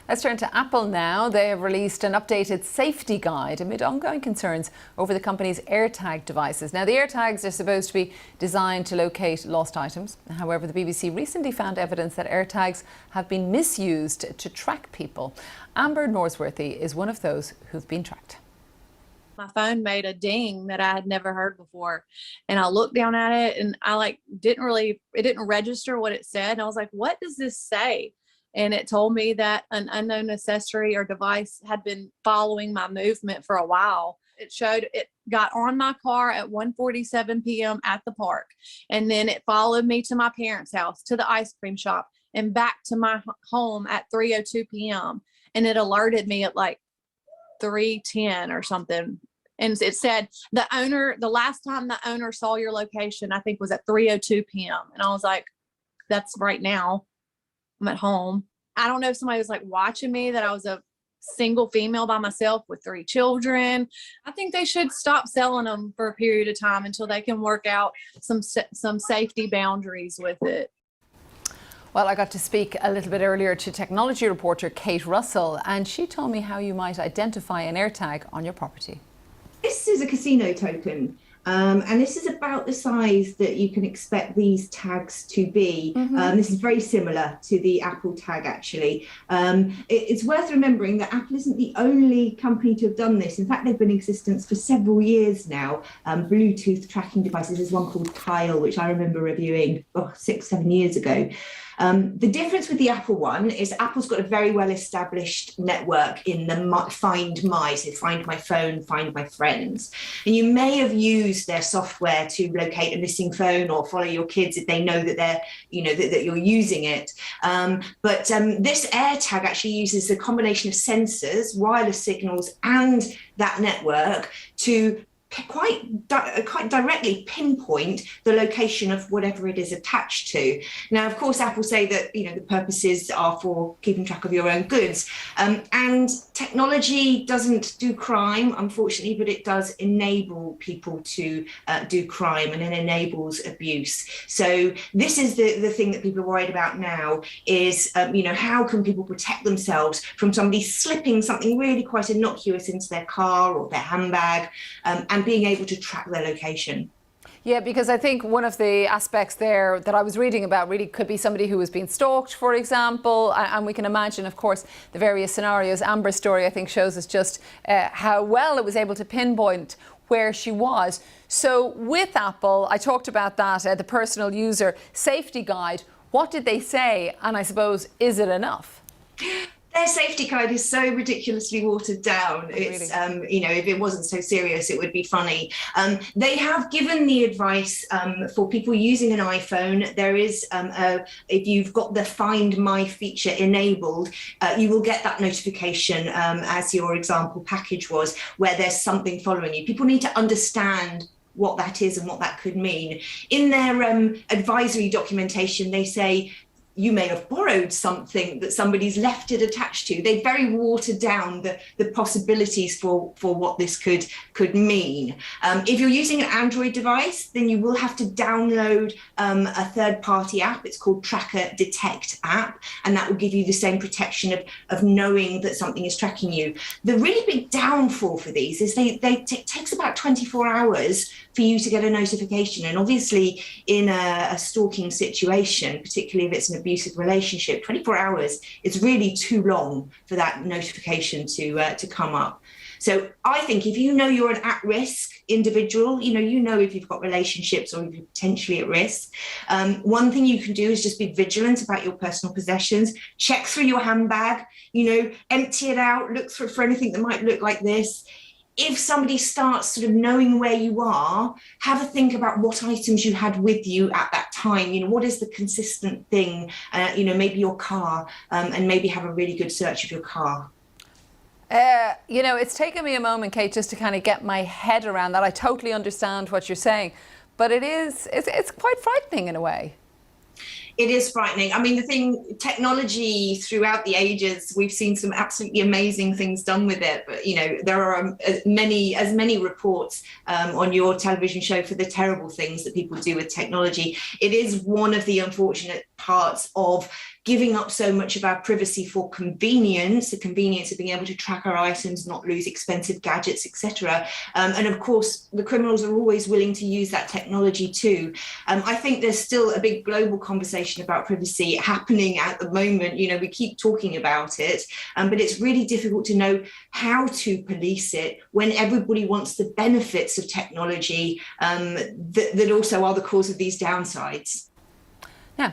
Let's turn to Apple now. They have released an updated safety guide amid ongoing concerns over the company's AirTag devices. Now, the AirTags are supposed to be designed to locate lost items. However, the BBC recently found evidence that AirTags have been misused to track people. Amber Norsworthy is one of those who've been tracked. My phone made a ding that I had never heard before. And I looked down at it and it didn't register what it said. And I was like, what does this say? And it told me that an unknown accessory or device had been following my movement for a while. It showed it got on my car at 1:47 p.m. at the park. And then it followed me to my parents' house, to the ice cream shop, and back to my home at 3:02 p.m. And it alerted me at like 3:10 or something. And it said the last time the owner saw your location, I think was at 3:02 p.m. And I was like, that's right now. I'm at home. I don't know if somebody was like watching me, that I was a single female by myself with 3 children. I think they should stop selling them for a period of time until they can work out some safety boundaries with it. Well, I got to speak a little bit earlier to technology reporter Kate Russell, and she told me how you might identify an AirTag on your property. This is a casino token. And this is about the size that you can expect these tags to be. This is very similar to the Apple tag, actually. It's worth remembering that Apple isn't the only company to have done this. In fact, they've been in existence for several years now. Bluetooth tracking devices. There's one called Tile, which I remember reviewing 6-7 years ago. The difference with the Apple one is Apple's got a very well-established network in the Find My, so Find My Phone, Find My Friends. And you may have used their software to locate a missing phone or follow your kids if they know that they're, that you're using it. But this AirTag actually uses a combination of sensors, wireless signals, and that network to quite directly pinpoint the location of whatever it is attached to. Now, of course, Apple say that the purposes are for keeping track of your own goods, and technology doesn't do crime, unfortunately, but it does enable people to do crime, and it enables abuse. So this is the thing that people are worried about now is how can people protect themselves from somebody slipping something really quite innocuous into their car or their handbag, and being able to track their location. Yeah, because I think one of the aspects there that I was reading about really could be somebody who was being stalked, for example, and we can imagine, of course, the various scenarios. Amber's story, I think, shows us just how well it was able to pinpoint where she was. So with Apple, I talked about that, the personal user safety guide. What did they say? And I suppose, is it enough? Their safety guide is so ridiculously watered down. It's, if it wasn't so serious, it would be funny. They have given the advice for people using an iPhone. There is, if you've got the Find My feature enabled, you will get that notification, as your example package was, where there's something following you. People need to understand what that is and what that could mean. In their advisory documentation, they say, you may have borrowed something that somebody's left it attached to. They very watered down the possibilities for what this could mean. If you're using an Android device, then you will have to download a third-party app. It's called Tracker Detect app, and that will give you the same protection of knowing that something is tracking you. The really big downfall for these is it takes about 24 hours for you to get a notification. And obviously in a stalking situation, particularly if it's an abusive relationship, 24 hours is really too long for that notification to come up. So I think if you know you're an at-risk individual, you know if you've got relationships or if you're potentially at risk, one thing you can do is just be vigilant about your personal possessions, check through your handbag, empty it out, look for anything that might look like this. If somebody starts sort of knowing where you are, have a think about what items you had with you at that time. What is the consistent thing? Maybe your car, and maybe have a really good search of your car. It's taken me a moment, Kate, just to kind of get my head around that. I totally understand what you're saying, but it's quite frightening in a way. It is frightening. I mean, technology throughout the ages, we've seen some absolutely amazing things done with it. But, there are as many reports on your television show for the terrible things that people do with technology. It is one of the unfortunate parts of giving up so much of our privacy for convenience, the convenience of being able to track our items, not lose expensive gadgets, etc. And of course, the criminals are always willing to use that technology too. I think there's still a big global conversation about privacy happening at the moment. You know, we keep talking about it, but it's really difficult to know how to police it when everybody wants the benefits of technology that also are the cause of these downsides. Yeah,